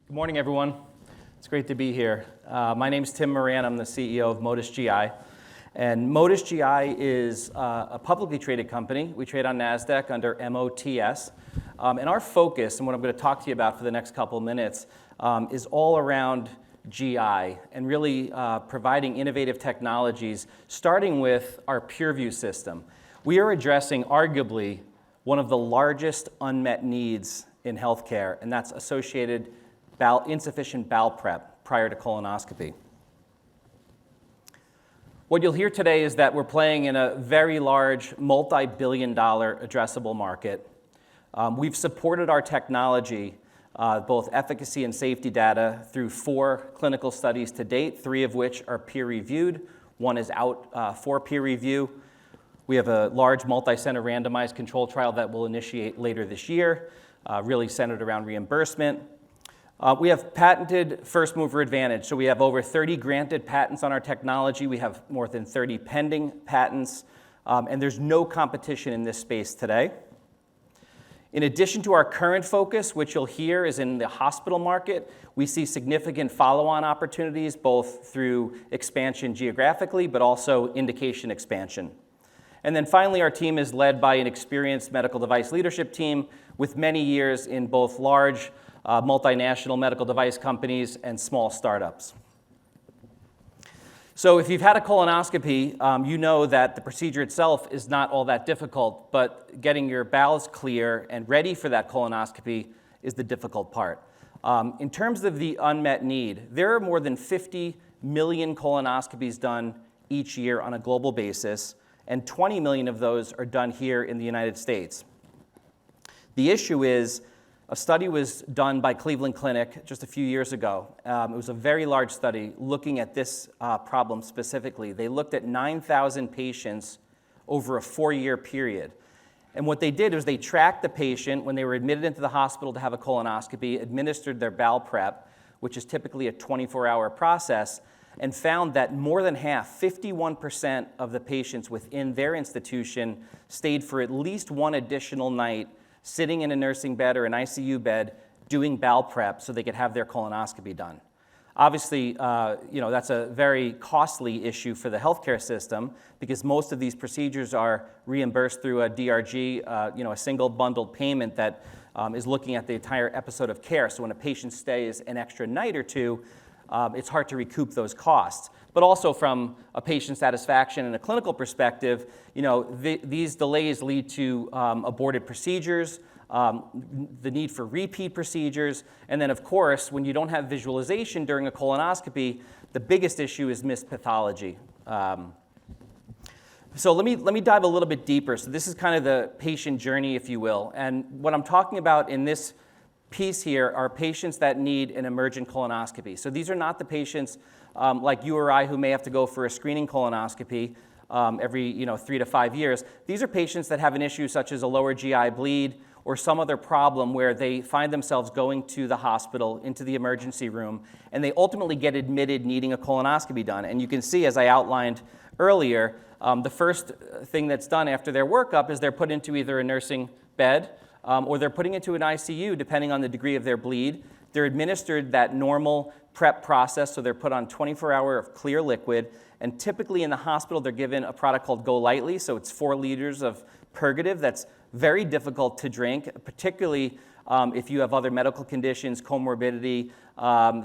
Good morning, everyone. It's great to be here. My name is Tim Moran. I'm the CEO of Motus GI. And Motus GI is a publicly traded company. We trade on NASDAQ under MOTS. And our focus, and what I'm going to talk to you about for the next couple of minutes, is all around GI and really providing innovative technologies, starting with our Pureview system. We are addressing arguably one of the largest unmet needs in healthcare, and that's associated insufficient bowel prep prior to colonoscopy. What you'll hear today is that we're playing in a very large, multi-billion-dollar addressable market. We've supported our technology, both efficacy and safety data, through 4 clinical studies to date, 3 of which are peer-reviewed. 1 is out for peer review. We have a large multi-center randomized control trial that will initiate later this year, really centered around reimbursement. We have patented first mover advantage. So we have over 30 granted patents on our technology. We have more than 30 pending patents, and there's no competition in this space today. In addition to our current focus, which you'll hear is in the hospital market, we see significant follow-on opportunities, both through expansion geographically, but also indication expansion. And then finally, our team is led by an experienced medical device leadership team with many years in both large multinational medical device companies and small startups. So if you've had a colonoscopy, you know that the procedure itself is not all that difficult, but getting your bowels clear and ready for that colonoscopy is the difficult part. In terms of the unmet need, there are more than 50 million colonoscopies done each year on a global basis, and 20 million of those are done here in the United States. The issue is, a study was done by Cleveland Clinic just a few years ago. It was a very large study looking at this problem specifically. They looked at 9,000 patients over a 4-year period. And what they did was they tracked the patient when they were admitted into the hospital to have a colonoscopy, administered their bowel prep, which is typically a 24-hour process, and found that more than half, 51% of the patients within their institution stayed for at least 1 additional night sitting in a nursing bed or an ICU bed doing bowel prep so they could have their colonoscopy done. Obviously, that's a very costly issue for the healthcare system because most of these procedures are reimbursed through a DRG, a single bundled payment that is looking at the entire episode of care. So when a patient stays an extra night or two, it's hard to recoup those costs. But also from a patient satisfaction and a clinical perspective, these delays lead to aborted procedures, the need for repeat procedures, and then of course, when you don't have visualization during a colonoscopy, the biggest issue is missed pathology. So let me dive a little bit deeper. So this is kind of the patient journey, if you will. And what I'm talking about in this piece here are patients that need an emergent colonoscopy. So these are not the patients like you or I who may have to go for a screening colonoscopy every 3 to 5 years. These are patients that have an issue such as a lower GI bleed or some other problem where they find themselves going to the hospital, into the emergency room, and they ultimately get admitted needing a colonoscopy done. And you can see, as I outlined earlier, the first thing that's done after their workup is they're put into either a nursing bed or they're putting into an ICU, depending on the degree of their bleed. They're administered that normal prep process, so they're put on 24-hour of clear liquid, and typically in the hospital they're given a product called Go Lightly, so it's 4 liters of purgative that's very difficult to drink, particularly if you have other medical conditions, comorbidity.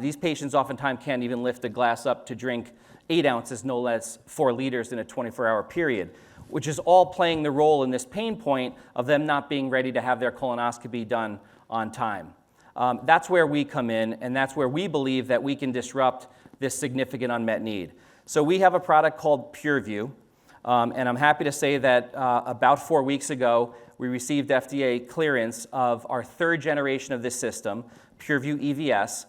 These patients oftentimes can't even lift a glass up to drink 8 ounces, no less 4 liters in a 24-hour period, which is all playing the role in this pain point of them not being ready to have their colonoscopy done on time. That's where we come in, and that's where we believe that we can disrupt this significant unmet need. So we have a product called Pureview, and I'm happy to say that about 4 weeks ago, we received FDA clearance of our 3rd generation of this system, Pureview EVS.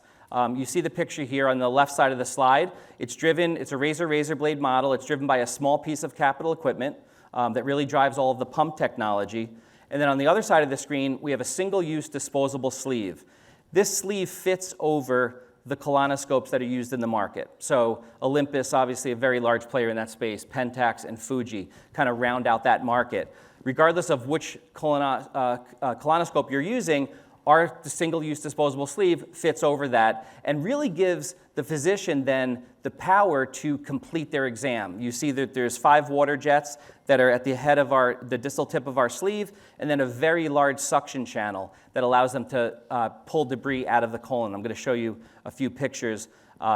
You see the picture here on the left side of the slide. It's a razor blade model. It's driven by a small piece of capital equipment that really drives all of the pump technology. And then on the other side of the screen, we have a single-use disposable sleeve. This sleeve fits over the colonoscopes that are used in the market. So Olympus, obviously a very large player in that space, Pentax and Fuji kind of round out that market. Regardless of which colonoscope you're using, Our single-use disposable sleeve fits over that and really gives the physician then the power to complete their exam. You see that there's 5 water jets that are at the head of the distal tip of our sleeve, and then a very large suction channel that allows them to pull debris out of the colon. I'm going to show you a few pictures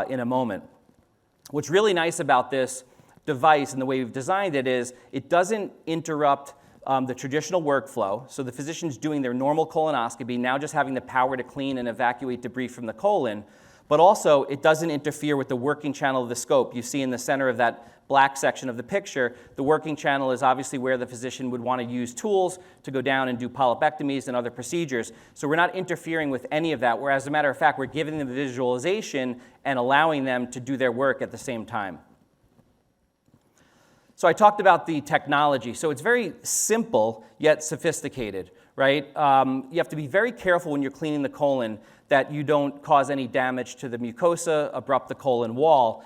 in a moment. What's really nice about this device and the way we've designed it is it doesn't interrupt the traditional workflow. So the physician's doing their normal colonoscopy, now just having the power to clean and evacuate debris from the colon, but also it doesn't interfere with the working channel of the scope. You see in the center of that black section of the picture, the working channel is obviously where the physician would want to use tools to go down and do polypectomies and other procedures. So we're not interfering with any of that, whereas as a matter of fact, we're giving them visualization and allowing them to do their work at the same time. So I talked about the technology. So it's very simple, yet sophisticated, right? You have to be very careful when you're cleaning the colon that you don't cause any damage to the mucosa, abrupt the colon wall.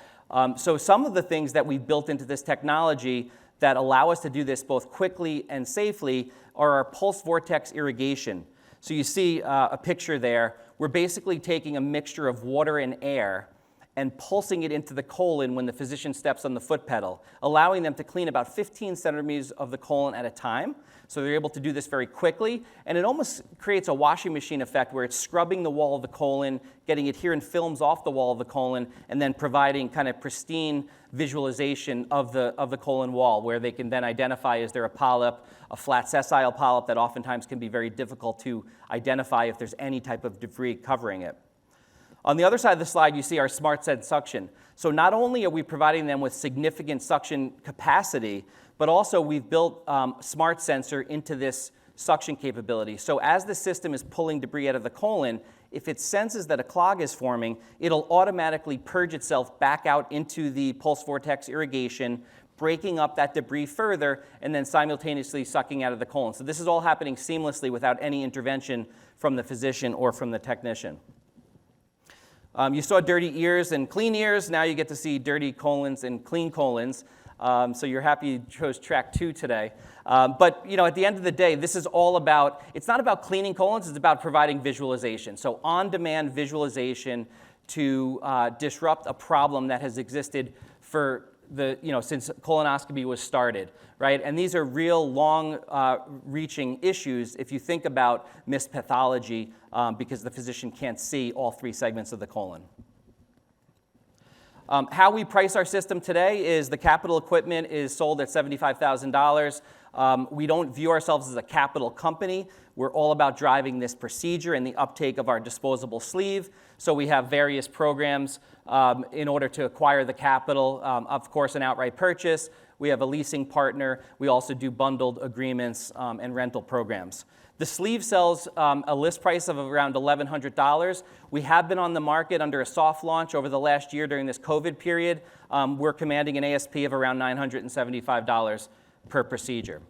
So some of the things that we've built into this technology that allow us to do this both quickly and safely are our pulse vortex irrigation. So you see a picture there. We're basically taking a mixture of water and air and pulsing it into the colon when the physician steps on the foot pedal, allowing them to clean about 15 centimeters of the colon at a time. So they're able to do this very quickly, and it almost creates a washing machine effect where it's scrubbing the wall of the colon, getting adherent films off the wall of the colon, and then providing kind of pristine visualization of the colon wall, where they can then identify, is there a polyp, a flat sessile polyp that oftentimes can be very difficult to identify if there's any type of debris covering it. On the other side of the slide, you see our SmartSense suction. So not only are we providing them with significant suction capacity, but also we've built Smart Sensor into this suction capability. So as the system is pulling debris out of the colon, if it senses that a clog is forming, it'll automatically purge itself back out into the pulse vortex irrigation, breaking up that debris further, and then simultaneously sucking out of the colon. So this is all happening seamlessly without any intervention from the physician or from the technician. You saw dirty ears and clean ears. Now you get to see dirty colons and clean colons. So you're happy you chose track 2 today. But at the end of the day, this is all about, it's not about cleaning colons, it's about providing visualization. So on-demand visualization to disrupt a problem that has existed for since colonoscopy was started, right? And these are real long-reaching issues if you think about missed pathology because the physician can't see all 3 segments of the colon. How we price our system today is the capital equipment is sold at $75,000. We don't view ourselves as a capital company. We're all about driving this procedure and the uptake of our disposable sleeve. So we have various programs in order to acquire the capital. Of course, an outright purchase. We have a leasing partner. We also do bundled agreements and rental programs. The sleeve sells a list price of around $1,100. We have been on the market under a soft launch over the last year during this COVID period. We're commanding an ASP of around $975 per procedure.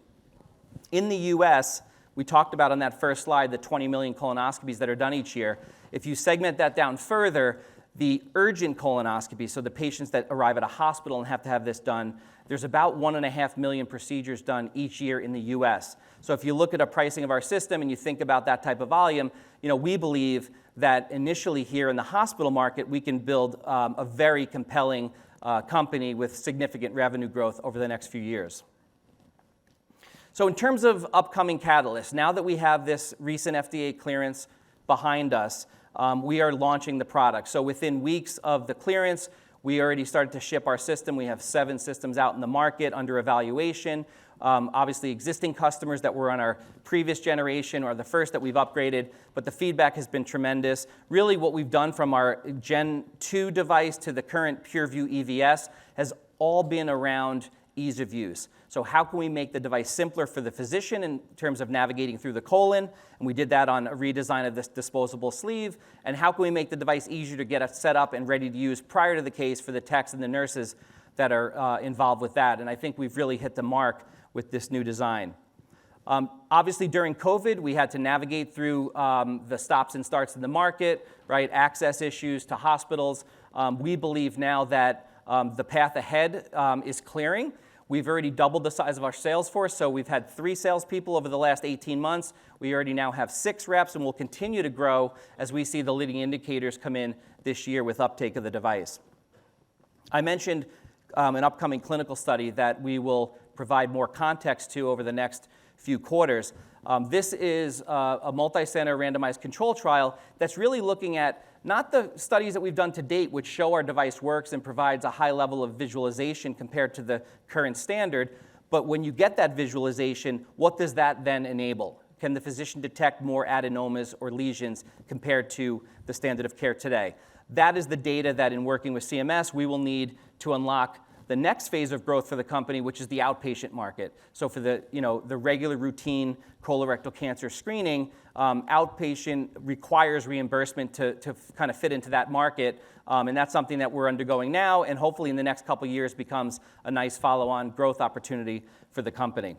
In the US, we talked about on that first slide the 20 million colonoscopies that are done each year. If you segment that down further, the urgent colonoscopy, so the patients that arrive at a hospital and have to have this done, there's about 1.5 million procedures done each year in the US. So if you look at a pricing of our system and you think about that type of volume, we believe that initially here in the hospital market, we can build a very compelling company with significant revenue growth over the next few years. So in terms of upcoming catalysts, now that we have this recent FDA clearance behind us, we are launching the product. So within weeks of the clearance, we already started to ship our system. We have 7 systems out in the market under evaluation. Obviously, existing customers that were on our previous generation or the first that we've upgraded, but the feedback has been tremendous. Really, what we've done from our Gen 2 device to the current Pureview EVS has all been around ease of use. So how can we make the device simpler for the physician in terms of navigating through the colon? And we did that on a redesign of this disposable sleeve. And how can we make the device easier to get it set up and ready to use prior to the case for the techs and the nurses that are involved with that? And I think we've really hit the mark with this new design. Obviously, during COVID, we had to navigate through the stops and starts in the market, right? Access issues to hospitals. We believe now that the path ahead is clearing. We've already doubled the size of our sales force, so we've had 3 salespeople over the last 18 months. We already now have 6 reps, and we'll continue to grow as we see the leading indicators come in this year with uptake of the device. I mentioned an upcoming clinical study that we will provide more context to over the next few quarters. This is a multi-center randomized control trial that's really looking at not the studies that we've done to date, which show our device works and provides a high level of visualization compared to the current standard, but when you get that visualization, what does that then enable? Can the physician detect more adenomas or lesions compared to the standard of care today? That is the data that, in working with CMS, we will need to unlock the next phase of growth for the company, which is the outpatient market. So for the regular routine colorectal cancer screening, outpatient requires reimbursement to kind of fit into that market, and that's something that we're undergoing now, and hopefully in the next couple of years becomes a nice follow-on growth opportunity for the company.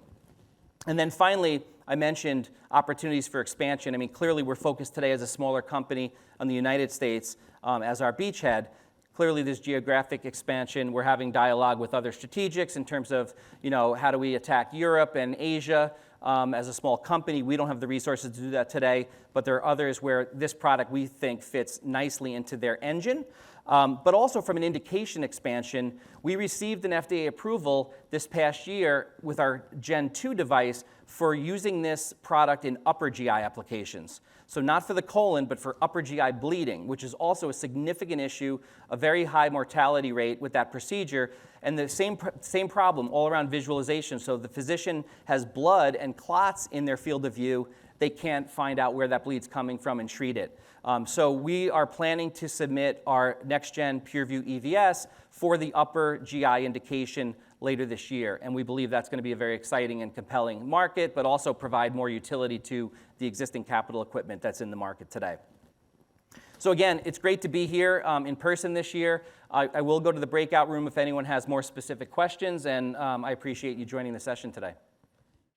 And then finally, I mentioned opportunities for expansion. I mean, clearly we're focused today as a smaller company on the United States as our beachhead. Clearly, there's geographic expansion. We're having dialogue with other strategics in terms of, how do we attack Europe and Asia. As a small company, we don't have the resources to do that today, but there are others where this product, we think, fits nicely into their engine. But also from an indication expansion, we received an FDA approval this past year with our Gen 2 device for using this product in upper GI applications. So not for the colon, but for upper GI bleeding, which is also a significant issue, a very high mortality rate with that procedure, and the same problem all around visualization. So the physician has blood and clots in their field of view. They can't find out where that bleed's coming from and treat it. So we are planning to submit our next-gen Pureview EVS for the upper GI indication later this year, and we believe that's going to be a very exciting and compelling market, but also provide more utility to the existing capital equipment that's in the market today. So again, it's great to be here in person this year. I will go to the breakout room if anyone has more specific questions, and I appreciate you joining the session today.